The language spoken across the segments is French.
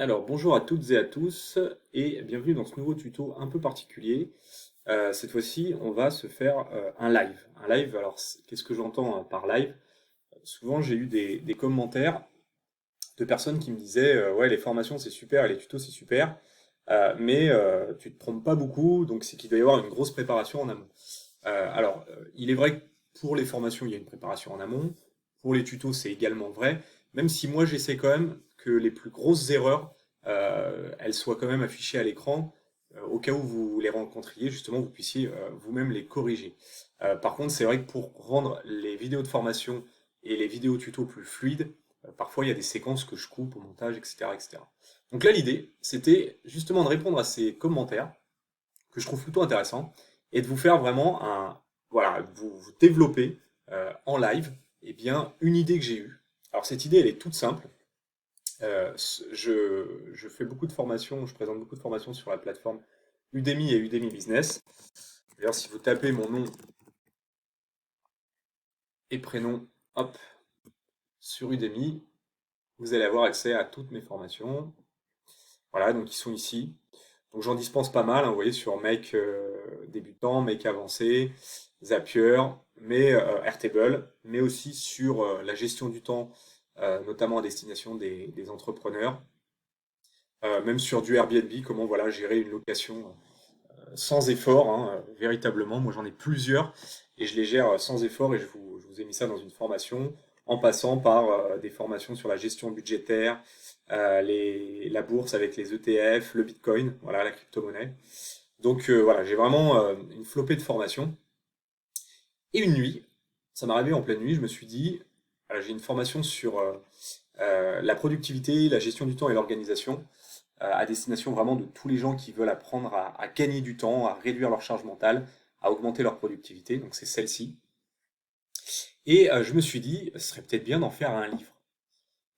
Alors, bonjour à toutes et à tous et bienvenue dans ce nouveau tuto un peu particulier. Cette fois-ci, on va se faire un live. Un live, alors qu'est-ce que j'entends par live? Souvent, j'ai eu des commentaires de personnes qui me disaient ouais, les formations c'est super et les tutos c'est super, mais tu te trompes pas beaucoup, donc c'est qu'il doit y avoir une grosse préparation en amont. Il est vrai que pour les formations, il y a une préparation en amont. Pour les tutos, c'est également vrai. Même si moi, j'essaie quand même que les plus grosses erreurs, elles soient quand même affichées à l'écran, au cas où vous les rencontriez, justement, vous puissiez vous-même les corriger. Par contre, c'est vrai que pour rendre les vidéos de formation et les vidéos tutos plus fluides, parfois il y a des séquences que je coupe au montage, etc., etc. Donc là, l'idée, c'était justement de répondre à ces commentaires que je trouve plutôt intéressant et de vous faire vraiment voilà, vous développer en live bien une idée que j'ai eue. Alors cette idée, elle est toute simple. Je fais beaucoup de formations, je présente beaucoup de formations sur la plateforme Udemy et Udemy Business. D'ailleurs, si vous tapez mon nom et prénom, hop, sur Udemy, vous allez avoir accès à toutes mes formations. Voilà, donc ils sont ici. Donc j'en dispense pas mal, hein, vous voyez, sur Make débutant, Make avancé, Zapier, mais Airtable, mais aussi sur la gestion du temps, notamment à destination des entrepreneurs, même sur du Airbnb, comment voilà, gérer une location sans effort, hein, véritablement. Moi j'en ai plusieurs et je les gère sans effort et je vous ai mis ça dans une formation en passant par des formations sur la gestion budgétaire, la bourse avec les ETF, le Bitcoin, voilà, la crypto-monnaie. Donc voilà, j'ai vraiment une flopée de formations. Et une nuit, ça m'est arrivé en pleine nuit, je me suis dit, voilà, j'ai une formation sur la productivité, la gestion du temps et l'organisation, à destination vraiment de tous les gens qui veulent apprendre à gagner du temps, à réduire leur charge mentale, à augmenter leur productivité. Donc c'est celle-ci. Et je me suis dit, ce serait peut-être bien d'en faire un livre.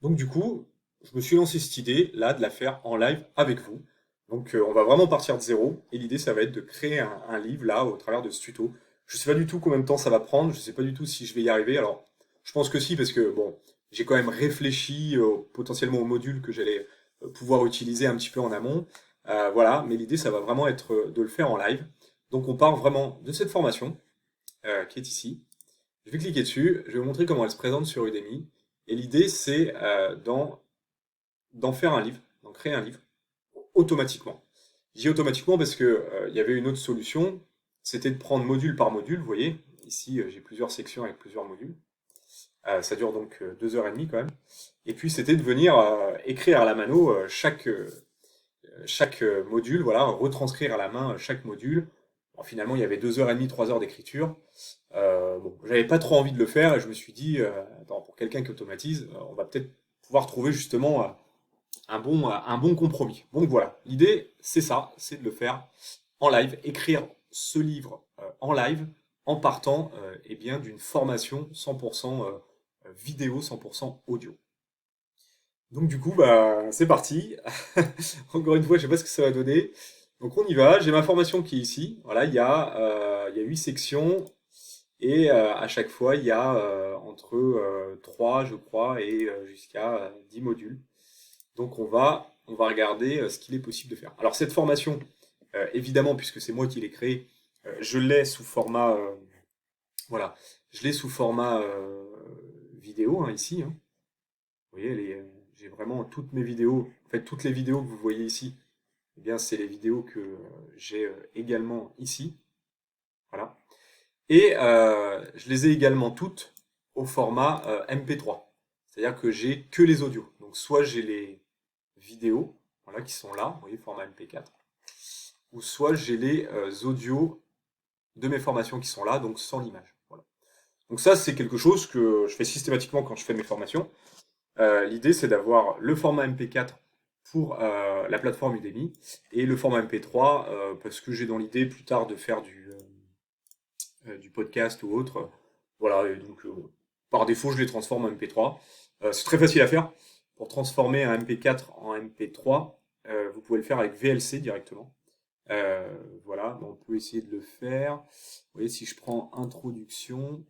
Donc du coup, je me suis lancé cette idée là de la faire en live avec vous. Donc on va vraiment partir de zéro et l'idée ça va être de créer un livre là au travers de ce tuto. Je sais pas du tout combien de temps ça va prendre, je sais pas du tout si je vais y arriver. Alors je pense que si parce que bon, j'ai quand même réfléchi potentiellement aux modules que j'allais pouvoir utiliser un petit peu en amont. Voilà, mais l'idée ça va vraiment être de le faire en live. Donc on part vraiment de cette formation qui est ici. Je vais cliquer dessus, je vais vous montrer comment elle se présente sur Udemy. Et l'idée, c'est d'en faire un livre, d'en créer un livre, automatiquement. Je dis automatiquement parce que il y avait une autre solution, c'était de prendre module par module, vous voyez. Ici, j'ai plusieurs sections avec plusieurs modules. Ça dure donc 2 heures et demie quand même. Et puis, c'était de venir écrire à la mano chaque module, voilà, retranscrire à la main chaque module. Bon, finalement, il y avait 2 heures et demie, 3 heures d'écriture. Bon, j'avais pas trop envie de le faire et je me suis dit, attends, pour quelqu'un qui automatise, on va peut-être pouvoir trouver justement un bon compromis. Donc voilà, l'idée, c'est ça, c'est de le faire en live, écrire ce livre en live en partant bien d'une formation 100% vidéo, 100% audio. Donc du coup, bah, c'est parti. Encore une fois, je sais pas ce que ça va donner. Donc on y va. J'ai ma formation qui est ici. Voilà, il y a 8 sections et à chaque fois, il y a entre 3, je crois, et jusqu'à 10 modules. Donc on va regarder ce qu'il est possible de faire. Alors cette formation, évidemment, puisque c'est moi qui l'ai créée, je l'ai sous format, voilà, je l'ai sous format vidéo hein, ici. Hein. Vous voyez, j'ai vraiment toutes mes vidéos. En fait, toutes les vidéos que vous voyez ici, eh bien, c'est les vidéos que j'ai également ici. Voilà. Et je les ai également toutes au format MP3. C'est-à-dire que j'ai que les audios. Donc soit j'ai les vidéos, voilà, qui sont là, vous voyez, format MP4, ou soit j'ai les audios de mes formations qui sont là, donc sans l'image. Voilà. Donc ça, c'est quelque chose que je fais systématiquement quand je fais mes formations. L'idée, c'est d'avoir le format MP4 pour la plateforme Udemy et le format MP3 parce que j'ai dans l'idée plus tard de faire du podcast ou autre. Voilà, et donc par défaut, je les transforme en MP3. C'est très facile à faire. Pour transformer un MP4 en MP3, vous pouvez le faire avec VLC directement. Voilà, on peut essayer de le faire. Vous voyez, si je prends introduction.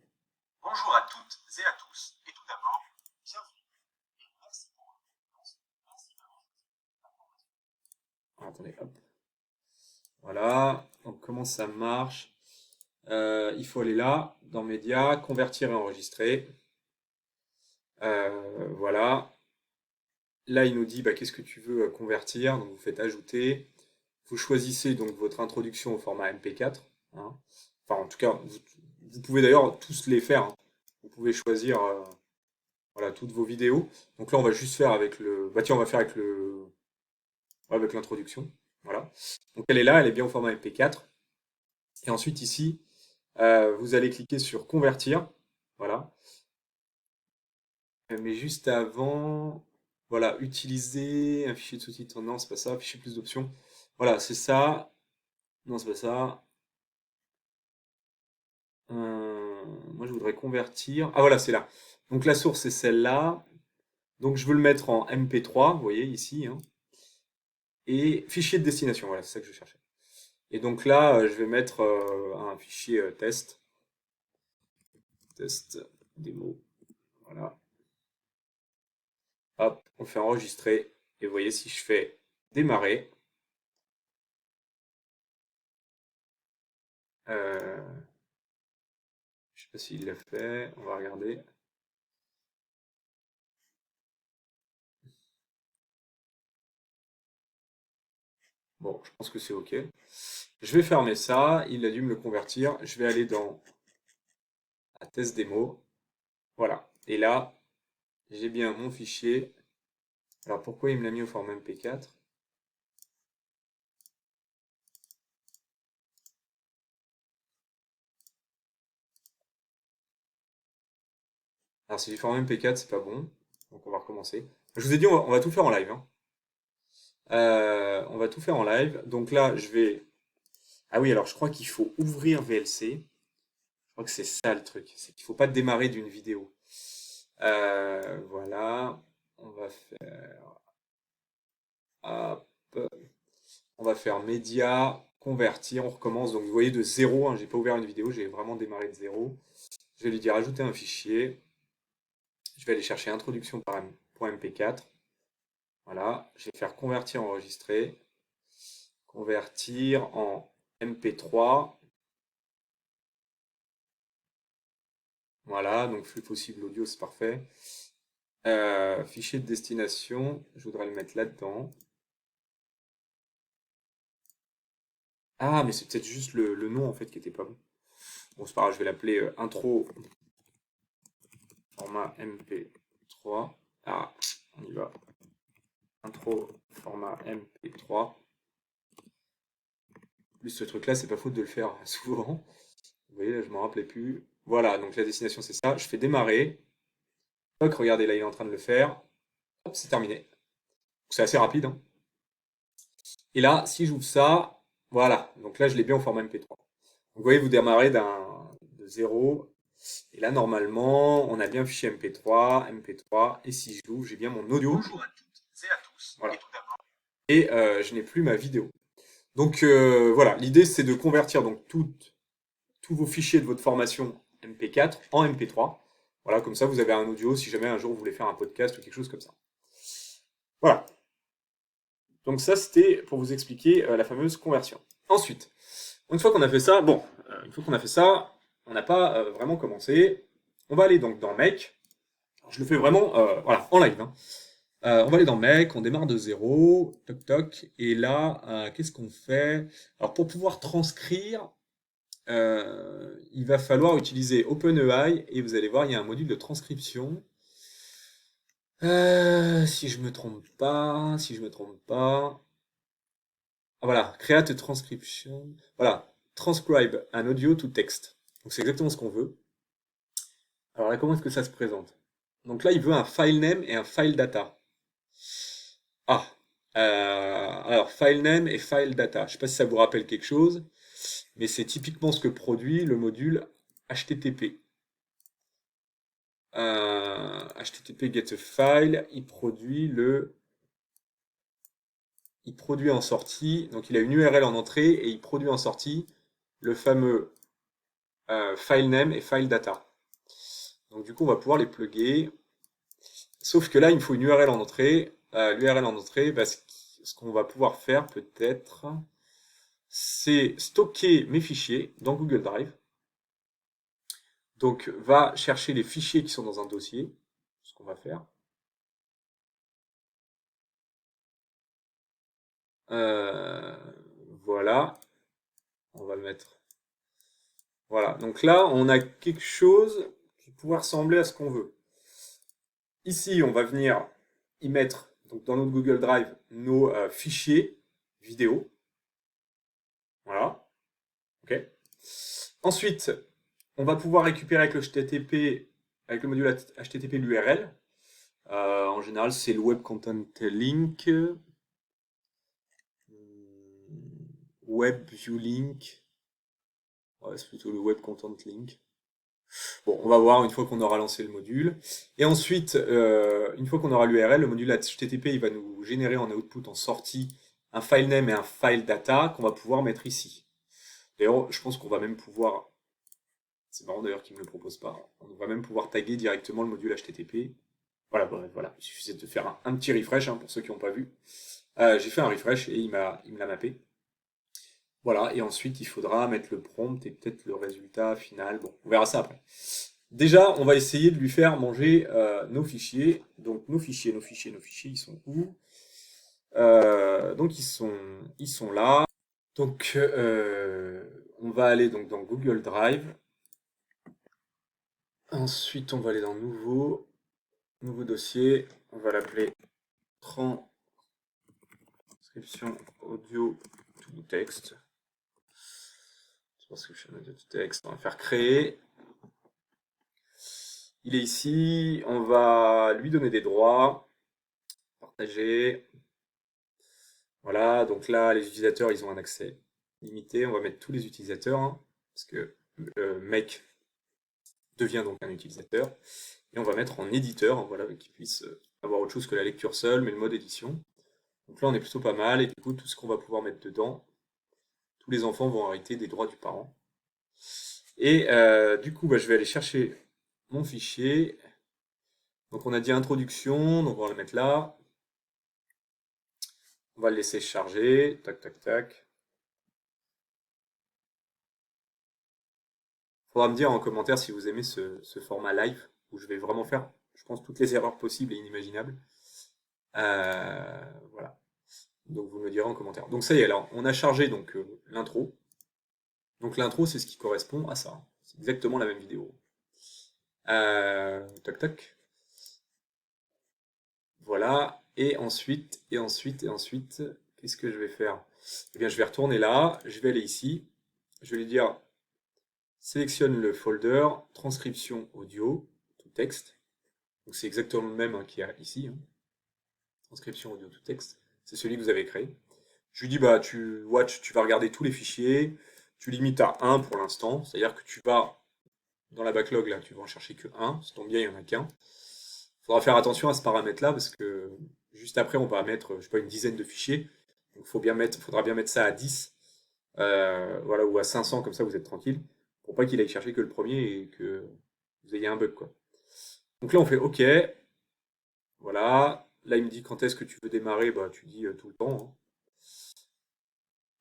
Bonjour à toutes et à tous, et tout d'abord, bienvenue et merci pour votre confiance, ainsi que votre attendez, hop. Voilà, donc comment ça marche? Il faut aller là, dans Médias, convertir et enregistrer. Voilà. Là, il nous dit bah, qu'est-ce que tu veux convertir. Donc vous faites ajouter. Vous choisissez donc votre introduction au format MP4. Hein. Enfin, en tout cas, vous pouvez d'ailleurs tous les faire. Hein. Vous pouvez choisir voilà, toutes vos vidéos. Donc là, on va juste faire avec le. Bah tiens, on va faire avec le. Ouais, avec l'introduction. Voilà. Donc elle est là, elle est bien au format MP4. Et ensuite ici, vous allez cliquer sur convertir. Voilà. Mais juste avant, voilà, utiliser un fichier de sous-titres. Non, c'est pas ça. Fichier plus d'options. Voilà, c'est ça. Non, c'est pas ça. Moi, je voudrais convertir. Ah, voilà, c'est là. Donc la source, c'est celle-là. Donc je veux le mettre en MP3, vous voyez ici. Hein. Et fichier de destination, voilà, c'est ça que je cherchais. Et donc là, je vais mettre un fichier test démo. Voilà. Hop, on fait enregistrer. Et vous voyez, si je fais démarrer, je sais pas s'il l'a fait, on va regarder. Bon, je pense que c'est OK. Je vais fermer ça, il a dû me le convertir. Je vais aller dans la test démo. Voilà. Et là, j'ai bien mon fichier. Alors pourquoi il me l'a mis au format MP4? Alors c'est du format MP4, c'est pas bon. Donc on va recommencer. Je vous ai dit, on va tout faire en live. Hein. On va tout faire en live. Donc là, je vais... Ah oui, alors je crois qu'il faut ouvrir VLC. Je crois que c'est ça le truc. C'est qu'il ne faut pas démarrer d'une vidéo. Voilà. On va faire... Hop. On va faire média, convertir, on recommence. Donc vous voyez de zéro, hein, j'ai pas ouvert une vidéo, j'ai vraiment démarré de zéro. Je vais lui dire ajouter un fichier. Je vais aller chercher introduction par .mp4. Voilà, je vais faire convertir, enregistrer. Convertir en MP3. Voilà, donc flux possible audio, c'est parfait. Fichier de destination, je voudrais le mettre là-dedans. Ah, mais c'est peut-être juste le nom en fait qui était pas bon. Bon, c'est pas grave, je vais l'appeler intro format MP3. Ah, on y va. Intro format MP3. Plus ce truc-là, c'est pas faute de le faire souvent. Vous voyez, là, je m'en rappelais plus. Voilà, donc la destination, c'est ça. Je fais démarrer. Toc, regardez, là, il est en train de le faire. Hop, c'est terminé. C'est assez rapide. Hein. Et là, si j'ouvre ça, voilà. Donc là, je l'ai bien au format MP3. Donc, vous voyez, vous démarrez de 0. Et là, normalement, on a bien fichier MP3, MP3. Et si j'ouvre, j'ai bien mon audio. Bonjour à toutes et à tous. Voilà. Et tout d'abord, Et je n'ai plus ma vidéo. Donc voilà, l'idée c'est de convertir donc tous vos fichiers de votre formation MP4 en MP3. Voilà, comme ça vous avez un audio si jamais un jour vous voulez faire un podcast ou quelque chose comme ça. Voilà. Donc ça c'était pour vous expliquer la fameuse conversion. Ensuite, une fois qu'on a fait ça, bon, une fois qu'on a fait ça, on n'a pas vraiment commencé. On va aller donc dans Make. Je le fais vraiment voilà, en live. Hein. On va aller dans Make, on démarre de zéro, toc toc, et là, qu'est-ce qu'on fait? Alors pour pouvoir transcrire, il va falloir utiliser OpenAI, et vous allez voir, il y a un module de transcription. Si je me trompe pas, si je me trompe pas. Ah, voilà, create a transcription. Voilà, transcribe an audio to text. Donc c'est exactement ce qu'on veut. Alors là, comment est-ce que ça se présente? Donc là, il veut un file name et un file data. Ah, alors file name et file data. Je ne sais pas si ça vous rappelle quelque chose, mais c'est typiquement ce que produit le module HTTP. HTTP get a file, il produit en sortie, donc il a une URL en entrée et il produit en sortie le fameux file name et file data. Donc du coup, on va pouvoir les plugger. Sauf que là, il me faut une URL en entrée. L'URL en entrée, ce qu'on va pouvoir faire peut-être, c'est stocker mes fichiers dans Google Drive. Donc, va chercher les fichiers qui sont dans un dossier, ce qu'on va faire. Euh, voilà, on va le mettre. Voilà, donc là, on a quelque chose qui pourrait ressembler à ce qu'on veut. Ici, on va venir y mettre, donc dans notre Google Drive, nos fichiers vidéo. Voilà, ok. Ensuite, on va pouvoir récupérer avec le HTTP, avec le module HTTP l'URL. En général, c'est le Web Content Link. Web View Link. Ouais, c'est plutôt le Web Content Link. Bon, on va voir une fois qu'on aura lancé le module. Et ensuite, une fois qu'on aura l'URL, le module HTTP, il va nous générer en output, en sortie, un file name et un file data qu'on va pouvoir mettre ici. D'ailleurs, je pense qu'on va même pouvoir... C'est marrant d'ailleurs qu'il ne me le propose pas. On va même pouvoir taguer directement le module HTTP. Voilà, bon, voilà. Il suffisait de faire un petit refresh, hein, pour ceux qui n'ont pas vu. J'ai fait un refresh et il me l'a mappé. Voilà, et ensuite il faudra mettre le prompt et peut-être le résultat final. Bon, on verra ça après. Déjà, on va essayer de lui faire manger nos fichiers. Donc nos fichiers, ils sont où? Donc ils sont là. Donc on va aller donc dans Google Drive. Ensuite, on va aller dans nouveau dossier. On va l'appeler transcription audio to text. Transcription audio to text. On va faire créer. Il est ici, on va lui donner des droits, partager. Voilà, donc là, les utilisateurs, ils ont un accès limité. On va mettre tous les utilisateurs, hein, parce que le mec devient donc un utilisateur. Et on va mettre en éditeur, hein, voilà, qu'il puisse avoir autre chose que la lecture seule, mais le mode édition. Donc là, on est plutôt pas mal. Et du coup, tout ce qu'on va pouvoir mettre dedans, tous les enfants vont hériter des droits du parent. Et du coup, bah, je vais aller chercher mon fichier. Donc on a dit introduction, donc on va le mettre là. On va le laisser charger. Tac, tac, tac. Faudra me dire en commentaire si vous aimez ce format live, où je vais vraiment faire, je pense, toutes les erreurs possibles et inimaginables. Voilà. Donc vous me le direz en commentaire. Donc ça y est, alors on a chargé donc l'intro. Donc l'intro, c'est ce qui correspond à ça. C'est exactement la même vidéo. Tac, tac. Voilà. Et ensuite, qu'est-ce que je vais faire? Eh bien, je vais retourner là. Je vais aller ici. Je vais lui dire, sélectionne le folder, transcription audio, tout texte. Donc c'est exactement le même, hein, qu'il y a ici. Hein. Transcription audio, tout texte. C'est celui que vous avez créé. Je lui dis, bah, tu vas regarder tous les fichiers. Tu limites à 1 pour l'instant. C'est-à-dire que tu vas, dans la backlog, là, tu vas en chercher que 1. Ça tombe bien, il n'y en a qu'un. Il faudra faire attention à ce paramètre-là parce que juste après, on va mettre, je sais pas, une dizaine de fichiers. Donc, faudra bien mettre ça à 10. Voilà, ou à 500, comme ça, vous êtes tranquille. Pour pas qu'il aille chercher que le premier et que vous ayez un bug, quoi. Donc là, on fait OK. Voilà. Là, il me dit quand est-ce que tu veux démarrer. Bah, tu dis tout le temps.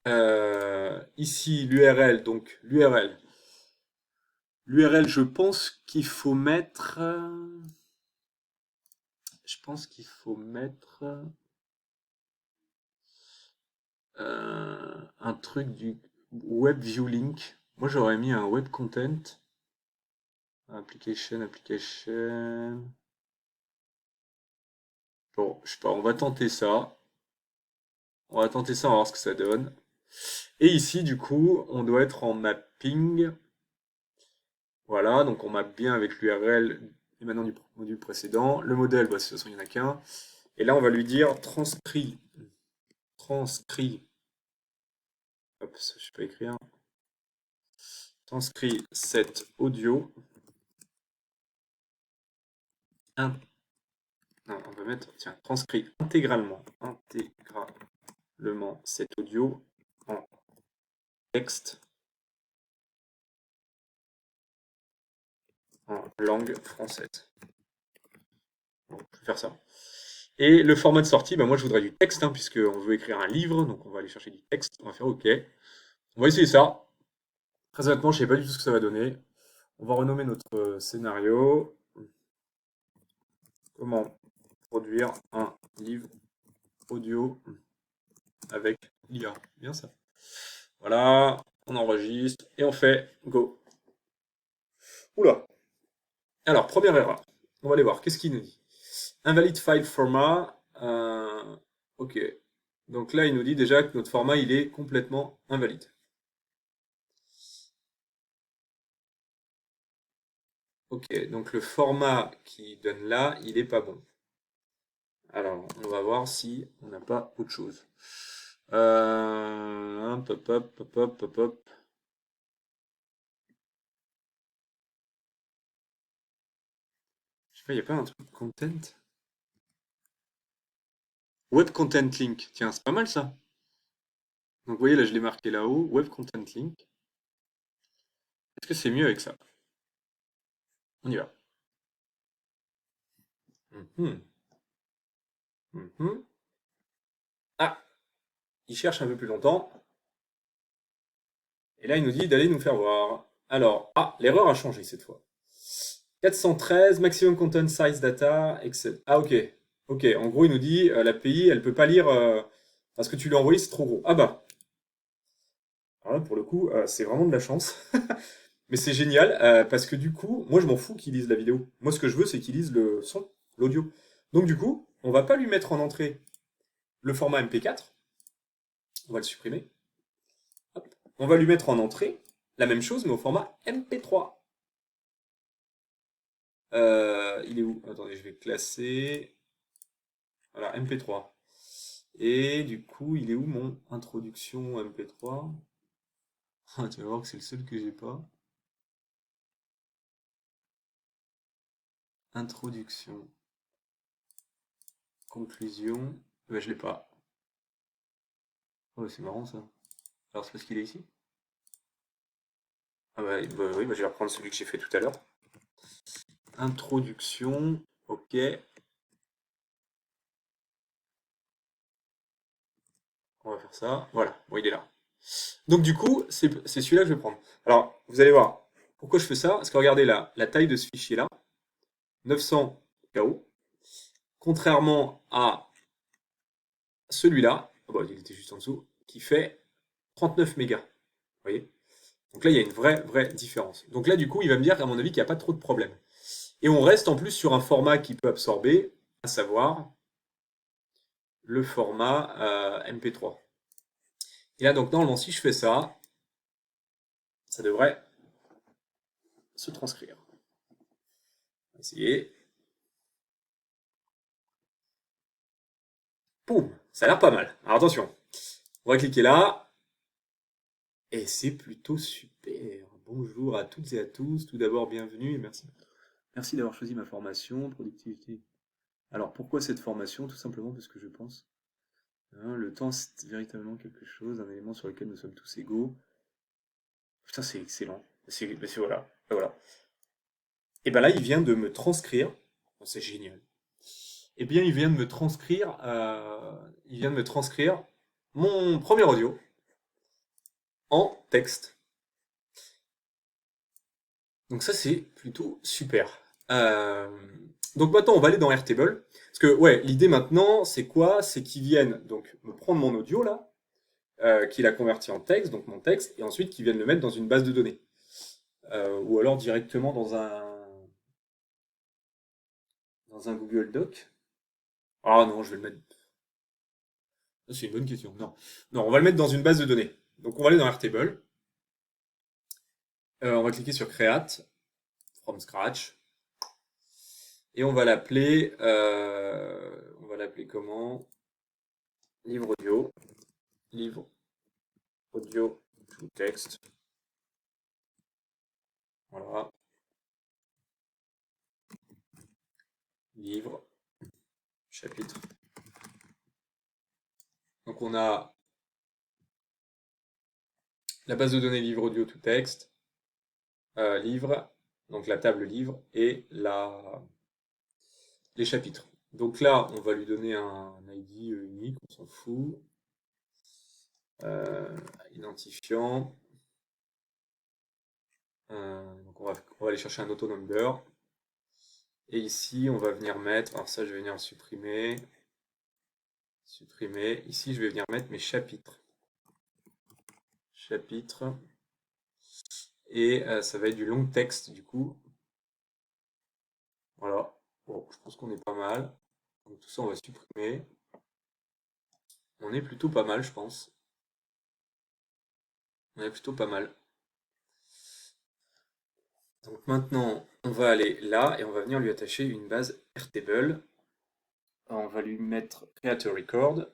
Hein. Ici, l'URL. Donc, l'URL. L'URL, je pense qu'il faut mettre. Je pense qu'il faut mettre un truc du Web View Link. Moi, j'aurais mis un Web Content. Application. Bon, je sais pas, on va tenter ça. On va tenter ça, on va voir ce que ça donne. Et ici, du coup, on doit être en mapping. Voilà, donc on mappe bien avec l'URL et maintenant du module précédent. Le modèle, bah, de toute façon, il n'y en a qu'un. Et là, on va lui dire transcrit. Hop, ça, je sais pas écrire. Transcrit cet audio. Non, on va mettre, tiens, transcrit intégralement cet audio en texte en langue française. Bon, je vais faire ça. Et le format de sortie, bah moi je voudrais du texte, hein, puisqu'on veut écrire un livre, donc on va aller chercher du texte. On va faire OK. On va essayer ça. Très honnêtement, je sais pas du tout ce que ça va donner. On va renommer notre scénario. Comment produire un livre audio avec l'IA. Bien ça. Voilà, on enregistre et on fait go. Oula. Alors, première erreur. On va aller voir. Qu'est-ce qu'il nous dit? Invalid file format. Ok. Donc là, il nous dit déjà que notre format, il est complètement invalide. Ok, donc le format qui donne là, il est pas bon. Alors, on va voir si on n'a pas autre chose. Pop, pop, pop, pop, pop, pop. Je sais pas, il n'y a pas un truc content? Web content link. Tiens, c'est pas mal ça. Donc, vous voyez, là, je l'ai marqué là-haut. Web content link. Est-ce que c'est mieux avec ça? On y va. Mhm, mhm. Ah, il cherche un peu plus longtemps. Et là, il nous dit d'aller nous faire voir. Alors, ah, l'erreur a changé cette fois. 413, maximum content size data, Excel. Ah, ok. Ok, en gros, il nous dit l'API, elle peut pas lire parce que tu lui as envoyé, c'est trop gros. Ah bah, alors là, pour le coup, c'est vraiment de la chance. Mais c'est génial parce que du coup, moi, je m'en fous qu'il lise la vidéo. Moi, ce que je veux, c'est qu'il lise le son, l'audio. Donc, du coup, on va pas lui mettre en entrée le format MP4. On va le supprimer. Hop. On va lui mettre en entrée la même chose, mais au format MP3. Il est où? Attendez, je vais classer. Voilà, MP3. Et du coup, il est où mon introduction MP3? Ah, tu vas voir que c'est le seul que j'ai pas. Introduction. Conclusion. Bah, je l'ai pas. Oh, c'est marrant ça. Alors, c'est parce qu'il est ici? Ah oui, bah, je vais reprendre celui que j'ai fait tout à l'heure. Introduction. Ok. On va faire ça. Voilà. Bon, il est là. Donc, du coup, c'est celui-là que je vais prendre. Alors, vous allez voir. Pourquoi je fais ça? Parce que regardez là, la taille de ce fichier-là, 900 KO. Contrairement à celui-là, oh bah, il était juste en dessous, qui fait 39 mégas. Vous voyez? Donc là, il y a une vraie différence. Donc là, du coup, il va me dire, à mon avis, qu'il n'y a pas trop de problème. Et on reste en plus sur un format qui peut absorber, à savoir le format MP3. Et là, donc, normalement, si je fais ça, ça devrait se transcrire. On va essayer. Poum! Ça a l'air pas mal. Alors attention, on va cliquer là. Et c'est plutôt super. Bonjour à toutes et à tous. Tout d'abord, bienvenue et merci. Merci d'avoir choisi ma formation, productivité. Alors pourquoi cette formation? Tout simplement parce que je pense, hein, le temps c'est véritablement quelque chose, un élément sur lequel nous sommes tous égaux. Putain, c'est excellent. Voilà. Voilà. Et ben là, il vient de me transcrire. Oh, c'est génial. Eh bien, il vient de me transcrire mon premier audio en texte. Donc ça, c'est plutôt super. Euh, donc maintenant, on va aller dans Airtable. Parce que, ouais, l'idée maintenant, c'est quoi? C'est qu'ils viennent donc me prendre mon audio là, qu'il a converti en texte, donc mon texte, et ensuite qu'ils viennent le mettre dans une base de données. Ou alors directement dans un Google Doc. Ah non, je vais le mettre. C'est une bonne question. Non. Non, on va le mettre dans une base de données. Donc on va aller dans Airtable. On va cliquer sur Create, from scratch. Et on va l'appeler comment? Livre audio. Livre audio to text. Voilà. Livre, chapitre. Donc on a la base de données livre audio to text, livre, donc la table livre et les chapitres. Donc là, on va lui donner un ID unique, on s'en fout. Identifiant. Donc on va aller chercher un auto-number. Et ici, on va venir mettre, alors ça, je vais venir le supprimer. Supprimer. Ici, je vais venir mettre mes chapitres. Chapitres. Et ça va être du long texte, du coup. Voilà. Bon, je pense qu'on est pas mal. Donc tout ça, on va supprimer. On est plutôt pas mal, je pense. On est plutôt pas mal. Donc maintenant, on va aller là et on va venir lui attacher une base Airtable. On va lui mettre Create a Record.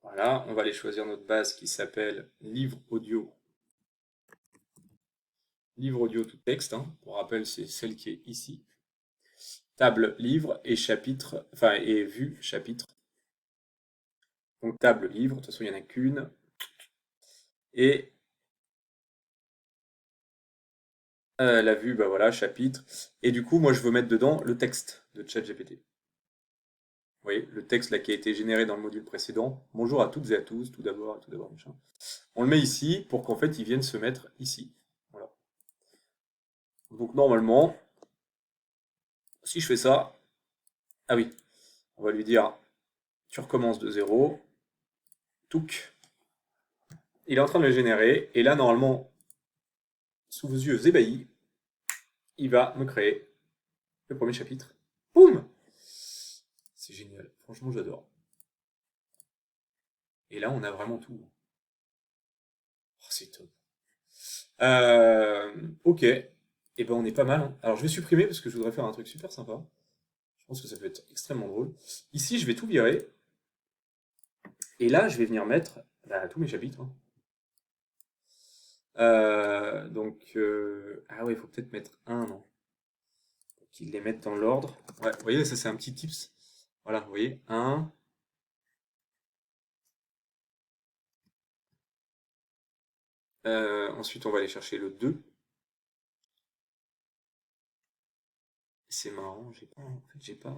Voilà, on va aller choisir notre base qui s'appelle livre audio. Livre audio tout texte, hein. Pour rappel, c'est celle qui est ici. Table livre et chapitre, enfin et vue chapitre. Donc table livre, de toute façon il n'y en a qu'une. Et la vue, bah voilà, chapitre. Et du coup, moi je veux mettre dedans le texte de ChatGPT. Vous voyez, le texte là qui a été généré dans le module précédent. Bonjour à toutes et à tous, tout d'abord, machin. On le met ici pour qu'en fait il vienne se mettre ici. Voilà. Donc normalement, si je fais ça, ah oui, on va lui dire tu recommences de zéro. Touc. Il est en train de le générer. Et là, normalement, sous vos yeux ébahis, il va me créer le premier chapitre. Boum! C'est génial. Franchement, j'adore. Et là, on a vraiment tout. Oh, c'est top. Ok. Et ben, on est pas mal, hein. Alors, je vais supprimer parce que je voudrais faire un truc super sympa. Je pense que ça peut être extrêmement drôle. Ici, je vais tout virer. Et là, je vais venir mettre bah, tous mes chapitres, hein. Ah ouais, il faut peut-être mettre un, non? Pour qu'ils les mettent dans l'ordre. Ouais, vous voyez, ça c'est un petit tips. Voilà, vous voyez, un. Ensuite, on va aller chercher le 2. C'est marrant, j'ai pas. En fait, j'ai pas.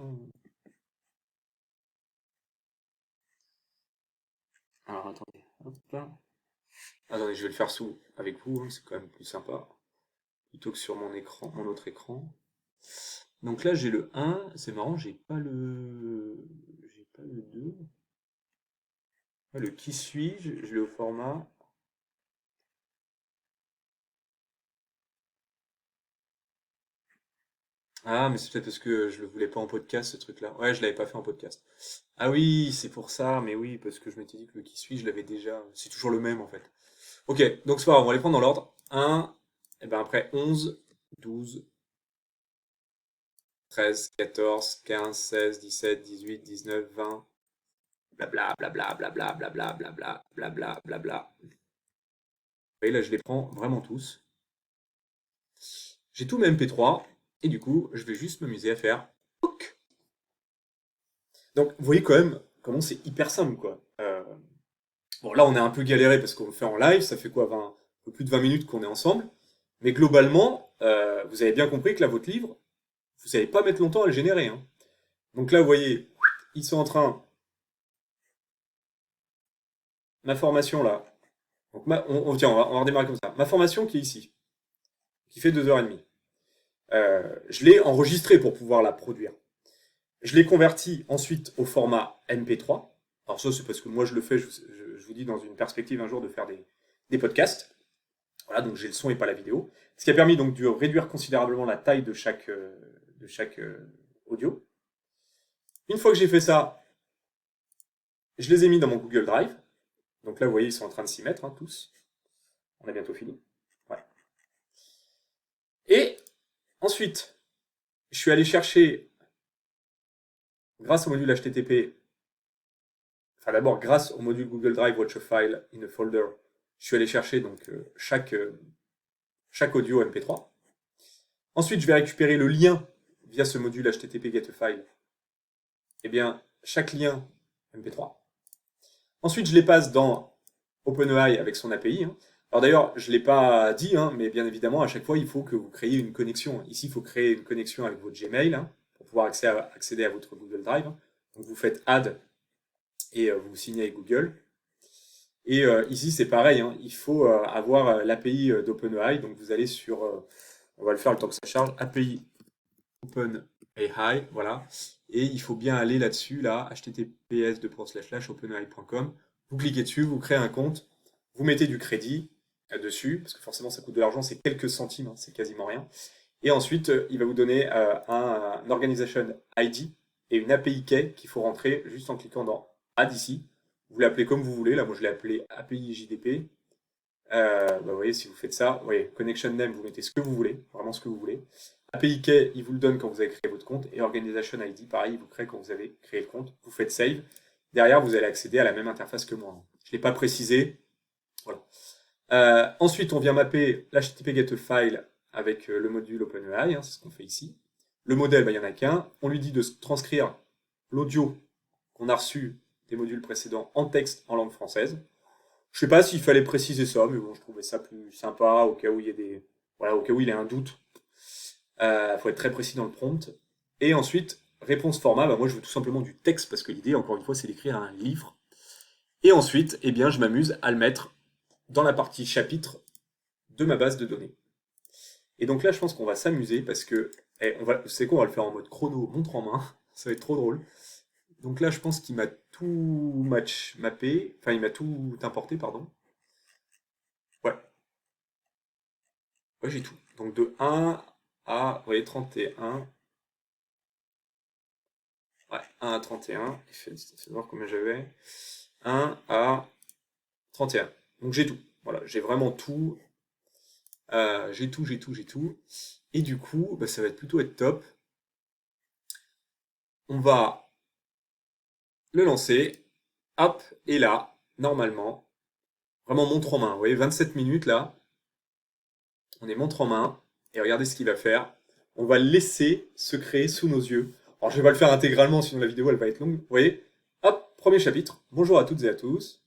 Alors attendez. Hop là. Attendez, je vais le faire sous avec vous, hein, c'est quand même plus sympa. Plutôt que sur mon écran, mon autre écran. Donc là, j'ai le 1. C'est marrant, j'ai pas le. J'ai pas le 2. Ah, le qui suis-je, je l'ai au format. Ah, mais c'est peut-être parce que je le voulais pas en podcast, ce truc-là. Ouais, je l'avais pas fait en podcast. Ah oui, c'est pour ça, mais oui, parce que je m'étais dit que le qui suis, je l'avais déjà. C'est toujours le même en fait. Ok, donc c'est pas grave, on va les prendre dans l'ordre. Un, et ben après 11, 12, 13, 14, 15, 16, 17, 18, 19, 20, blabla, blabla, blabla, blabla, blabla, blabla, blabla. Et là, je les prends vraiment tous. J'ai tous mes MP3, et du coup, je vais juste m'amuser à faire. Donc, vous voyez quand même comment c'est hyper simple, quoi. Bon, là, on est un peu galéré parce qu'on le fait en live, ça fait quoi, 20, un peu plus de 20 minutes qu'on est ensemble. Mais globalement, vous avez bien compris que là, votre livre, vous n'allez pas mettre longtemps à le générer, hein. Donc là, vous voyez, ils sont en train. Ma formation là. Donc tiens, on va redémarrer comme ça. Ma formation qui est ici, qui fait 2h30. Je l'ai enregistrée pour pouvoir la produire. Je l'ai convertie ensuite au format MP3. Alors ça, c'est parce que moi je le fais, je vous dis dans une perspective un jour de faire des podcasts. Voilà, donc j'ai le son et pas la vidéo. Ce qui a permis donc de réduire considérablement la taille de chaque audio. Une fois que j'ai fait ça, je les ai mis dans mon Google Drive. Donc là, vous voyez, ils sont en train de s'y mettre, hein, tous. On a bientôt fini. Ouais. Et ensuite, je suis allé chercher, grâce au module HTTP, enfin d'abord grâce au module Google Drive Watch a File in a Folder, je suis allé chercher donc chaque audio MP3. Ensuite, je vais récupérer le lien via ce module HTTP Get a File. Eh bien, chaque lien MP3. Ensuite, je les passe dans OpenAI avec son API, hein. Alors d'ailleurs, je ne l'ai pas dit, hein, mais bien évidemment, à chaque fois, il faut que vous créiez une connexion. Ici, il faut créer une connexion avec votre Gmail hein, pour pouvoir accéder à votre Google Drive. Donc vous faites Add et vous signez avec Google. Et ici, c'est pareil, hein, il faut avoir l'API d'OpenAI. Donc vous allez sur, on va le faire le temps que ça charge, API OpenAI, voilà. Et il faut bien aller là-dessus, là, https://openai.com. Vous cliquez dessus, vous créez un compte, vous mettez du crédit dessus, parce que forcément ça coûte de l'argent, c'est quelques centimes, hein, c'est quasiment rien. Et ensuite, il va vous donner un Organization ID et une API Key qu'il faut rentrer juste en cliquant dans Add ici. Vous l'appelez comme vous voulez, là moi je l'ai appelé API JDP. Vous voyez, si vous faites ça, vous voyez, Connection Name, vous mettez ce que vous voulez, vraiment ce que vous voulez. API Key, il vous le donne quand vous avez créé votre compte. Et Organization ID, pareil, il vous crée quand vous avez créé le compte. Vous faites Save. Derrière, vous allez accéder à la même interface que moi. Je ne l'ai pas précisé. Voilà. Ensuite, on vient mapper l'HTTP GetFile avec le module OpenAI, hein, c'est ce qu'on fait ici. Le modèle, il n'y en a qu'un. On lui dit de transcrire l'audio qu'on a reçu des modules précédents en texte en langue française. Je sais pas s'il fallait préciser ça, mais bon, je trouvais ça plus sympa au cas où il y a des, voilà, au cas où il y a un doute. Faut être très précis dans le prompt. Et ensuite, réponse format, moi je veux tout simplement du texte parce que l'idée, encore une fois, c'est d'écrire un livre. Et ensuite, eh bien, je m'amuse à le mettre dans la partie chapitre de ma base de données. Et donc là, je pense qu'on va s'amuser parce que, c'est quoi, on va le faire en mode chrono, montre en main. Ça va être trop drôle. Donc là, je pense qu'il m'a tout mappé, enfin, il m'a tout importé, pardon. Ouais, ouais, j'ai tout. Donc de 1 à, vous voyez, 31. Ouais, 1 à 31. Il fait voir combien j'avais. 1 à 31. Donc j'ai tout. Voilà, j'ai vraiment tout. J'ai tout, j'ai tout, j'ai tout. Et du coup, bah, ça va plutôt être top. On va le lancer. Hop, et là, normalement, vraiment montre en main. Vous voyez, 27 minutes là. On est montre en main. Et regardez ce qu'il va faire. On va le laisser se créer sous nos yeux. Alors je vais pas le faire intégralement, sinon la vidéo elle va être longue. Vous voyez, hop, premier chapitre. Bonjour à toutes et à tous.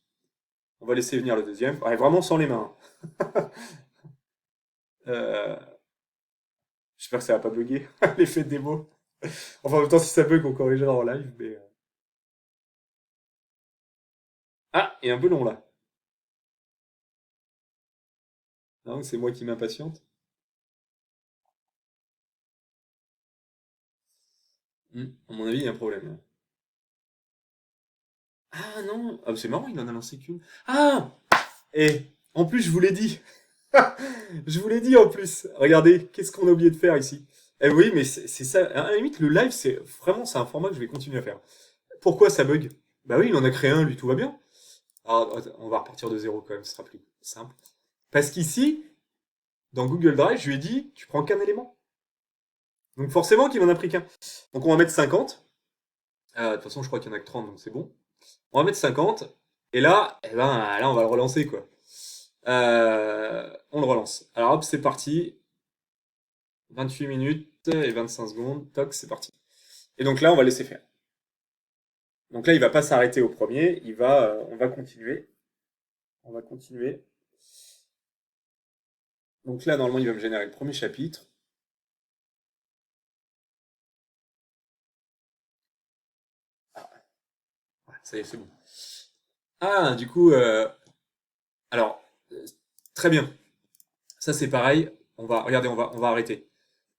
On va laisser venir le deuxième. Ouais, vraiment sans les mains. Euh, J'espère que ça va pas bugger. L'effet de démo. Enfin, en même temps, si ça bug, on corrigera en live. Ah, il est un peu long là. Non, c'est moi qui m'impatiente. À mon avis, il y a un problème là. Ah non, ah, c'est marrant, il en a lancé qu'une. Ah! Et en plus, je vous l'ai dit. Je vous l'ai dit en plus. Regardez, qu'est-ce qu'on a oublié de faire ici? Eh oui, mais c'est ça. À la limite, le live, c'est un format que je vais continuer à faire. Pourquoi ça bug? Bah oui, il en a créé un, lui, tout va bien. Alors, on va repartir de zéro quand même, ce sera plus simple. Parce qu'ici, dans Google Drive, je lui ai dit, tu prends qu'un élément. Donc forcément qu'il en a pris qu'un. Donc on va mettre 50. De toute façon, je crois qu'il y en a que 30, donc c'est bon. On va mettre 50. Et là, eh ben, là, on va le relancer, quoi. On le relance. Alors hop, c'est parti. 28 minutes et 25 secondes. Toc, c'est parti. Et donc là, on va laisser faire. Donc là, il va pas s'arrêter au premier. On va continuer. On va continuer. Donc là, normalement, il va me générer le premier chapitre. Ah, ouais, ça y est, c'est bon. Ah, du coup, alors, très bien. Ça, c'est pareil. Regardez, on va arrêter.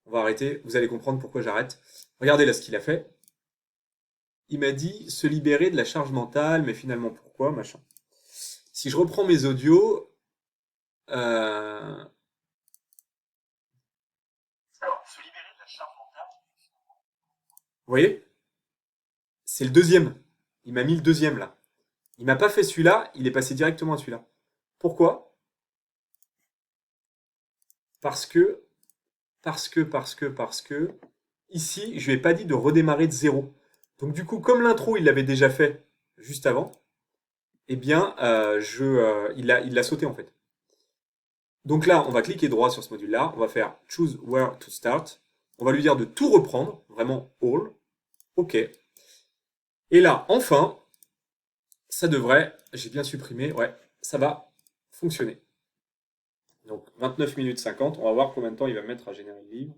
On va arrêter. Vous allez comprendre pourquoi j'arrête. Regardez là ce qu'il a fait. Il m'a dit se libérer de la charge mentale, mais finalement pourquoi, machin. Si je reprends mes audios, euh, alors, se libérer de la charge mentale. Vous voyez, c'est le deuxième. Il m'a mis le deuxième là. Il m'a pas fait celui-là, il est passé directement à celui-là. Pourquoi? Parce que, parce que, ici, je lui ai pas dit de redémarrer de zéro. Donc du coup, comme l'intro, il l'avait déjà fait juste avant, eh bien, il l'a sauté en fait. Donc là, on va cliquer droit sur ce module-là, on va faire Choose Where to Start. On va lui dire de tout reprendre, vraiment all. OK. Et là, enfin, ça devrait, j'ai bien supprimé, ouais, ça va fonctionner. Donc 29 minutes 50, on va voir combien de temps il va mettre à générer le livre.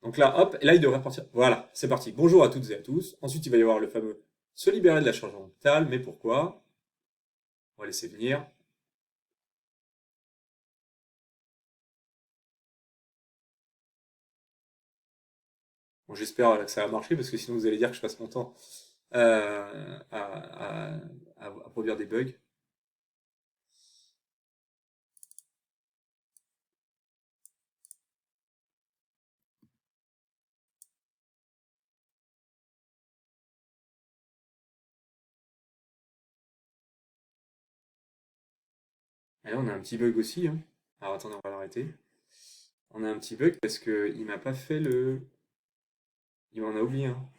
Donc là, hop, et là il devrait partir. Voilà, c'est parti. Bonjour à toutes et à tous. Ensuite, il va y avoir le fameux se libérer de la charge mentale, mais pourquoi? On va laisser venir. Bon, j'espère que ça va marcher parce que sinon vous allez dire que je passe mon temps à produire des bugs. Et là, on a un petit bug aussi, hein. Alors attendez, on va l'arrêter. On a un petit bug parce que il m'a pas fait le. Il m'en a oublié un.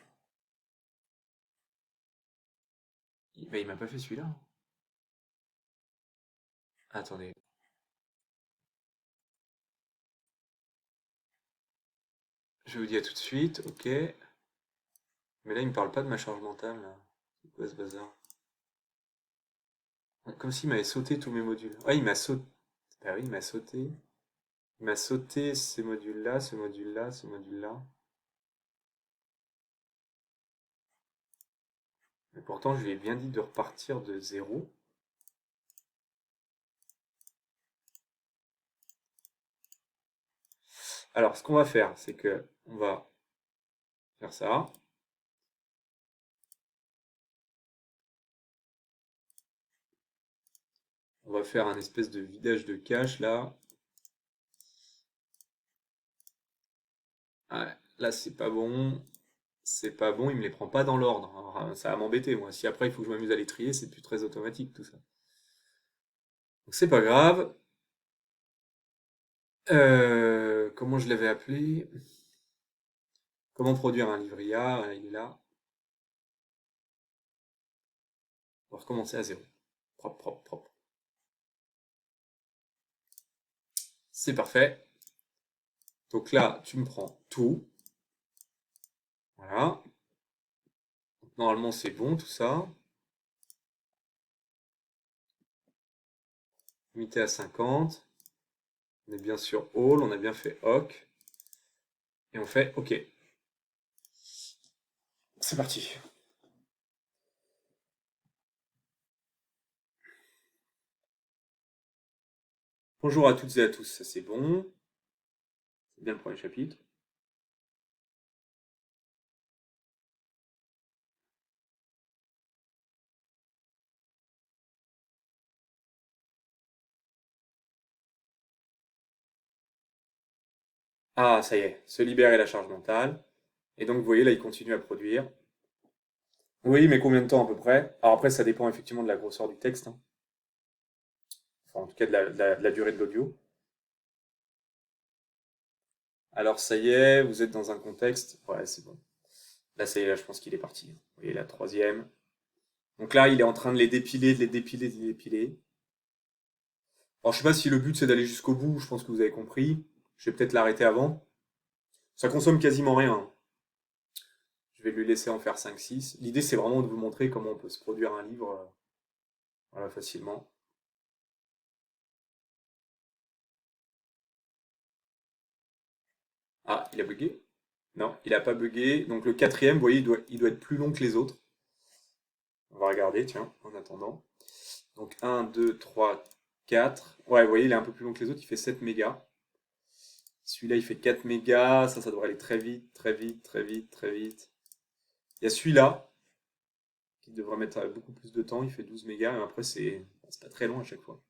Il m'a pas fait celui-là. Attendez. Je vous dis à tout de suite, ok. Mais là, il me parle pas de ma charge mentale, là. C'est quoi ce bazar? Comme s'il m'avait sauté tous mes modules. Ouais, il m'a sauté. Bah oui, il m'a sauté. Il m'a sauté ces modules-là, ce module-là, ce module-là. Mais pourtant, je lui ai bien dit de repartir de zéro. Alors, ce qu'on va faire, c'est que on va faire ça. On va faire un espèce de vidage de cache là. Ouais, là, c'est pas bon. C'est pas bon, il me les prend pas dans l'ordre. Alors, ça va m'embêter, moi. Si après il faut que je m'amuse à les trier, c'est plus très automatique tout ça. Donc c'est pas grave. Comment je l'avais appelé? Comment produire un livre IA? Il est là. On va recommencer à zéro. Propre, propre, propre. C'est parfait. Donc là, tu me prends tout. Voilà. Normalement, c'est bon tout ça. Limité à 50. On est bien sur all, on a bien fait OK. Et on fait OK. C'est parti. Bonjour à toutes et à tous, ça c'est bon. C'est bien le premier chapitre. Ah, ça y est, se libérer la charge mentale. Et donc, vous voyez, là, il continue à produire. Oui, mais combien de temps à peu près? Alors après, ça dépend effectivement de la grosseur du texte, hein. Enfin, en tout cas, de la durée de l'audio. Alors, ça y est, vous êtes dans un contexte. Ouais, c'est bon. Là, ça y est, là, je pense qu'il est parti. Vous voyez, la troisième. Donc là, il est en train de les dépiler, de les dépiler, de les dépiler. Alors, je sais pas si le but c'est d'aller jusqu'au bout, je pense que vous avez compris. Je vais peut-être l'arrêter avant. Ça consomme quasiment rien, hein. Je vais lui laisser en faire 5-6. L'idée, c'est vraiment de vous montrer comment on peut se produire un livre voilà, facilement. Ah, il a bugué? Non, il n'a pas bugué. Donc le quatrième, vous voyez, il doit être plus long que les autres. On va regarder, tiens, en attendant. Donc 1, 2, 3, 4. Ouais, vous voyez, il est un peu plus long que les autres, il fait 7 mégas. Celui-là, il fait 4 mégas. Ça devrait aller très vite, très vite, très vite, très vite. Il y a celui-là, qui devrait mettre beaucoup plus de temps, il fait 12 mégas. Et après, c'est pas très long à chaque fois.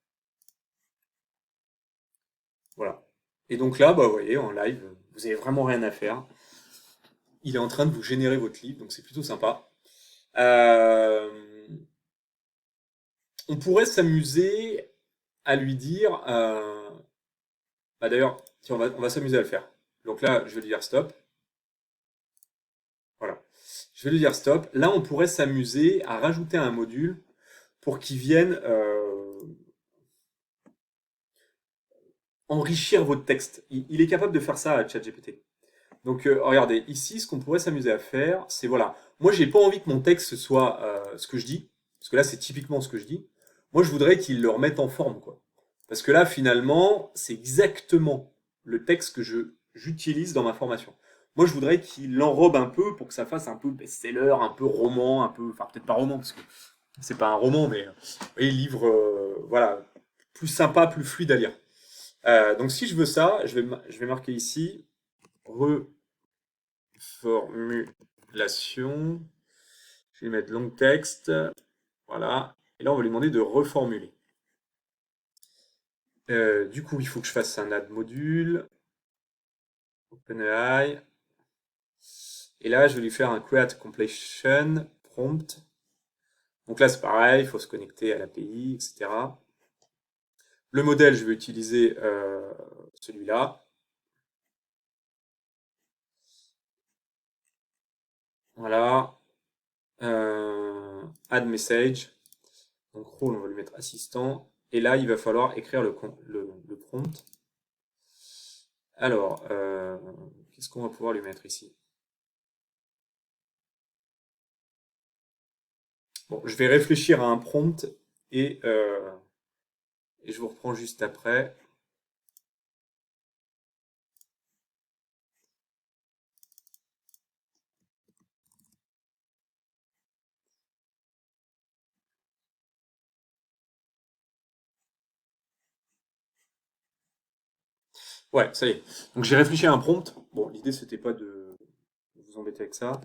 Voilà. Et donc là, bah, vous voyez, en live, vous avez vraiment rien à faire. Il est en train de vous générer votre livre, donc c'est plutôt sympa. Euh, on pourrait s'amuser à lui dire, bah d'ailleurs, tiens, on va s'amuser à le faire. Donc là, je vais lui dire stop. Voilà. Je vais lui dire stop. Là, on pourrait s'amuser à rajouter un module pour qu'il vienne enrichir votre texte. Il est capable de faire ça à ChatGPT. Donc regardez, ici, ce qu'on pourrait s'amuser à faire, c'est voilà. Moi, j'ai pas envie que mon texte soit ce que je dis, parce que là, c'est typiquement ce que je dis. Moi, je voudrais qu'il le remette en forme, quoi. Parce que là, finalement, c'est exactement le texte que j'utilise dans ma formation. Moi, je voudrais qu'il l'enrobe un peu pour que ça fasse un peu best-seller, un peu roman, un peu, enfin peut-être pas roman parce que c'est pas un roman, mais livre, voilà, plus sympa, plus fluide à lire. Donc si je veux ça, je vais marquer ici reformulation. Je vais mettre long texte, voilà. Et là, on va lui demander de reformuler. Du coup, il faut que je fasse un add module, OpenAI. Et là, je vais lui faire un create completion prompt. Donc là, c'est pareil, il faut se connecter à l'API, etc. Le modèle, je vais utiliser celui-là. Voilà. Add message. Donc rôle, on va lui mettre assistant. Et là, il va falloir écrire le prompt. Alors, qu'est-ce qu'on va pouvoir lui mettre ici? Bon, je vais réfléchir à un prompt et, et je vous reprends juste après. Ouais, ça y est. Donc j'ai réfléchi à un prompt. Bon, l'idée c'était pas de vous embêter avec ça.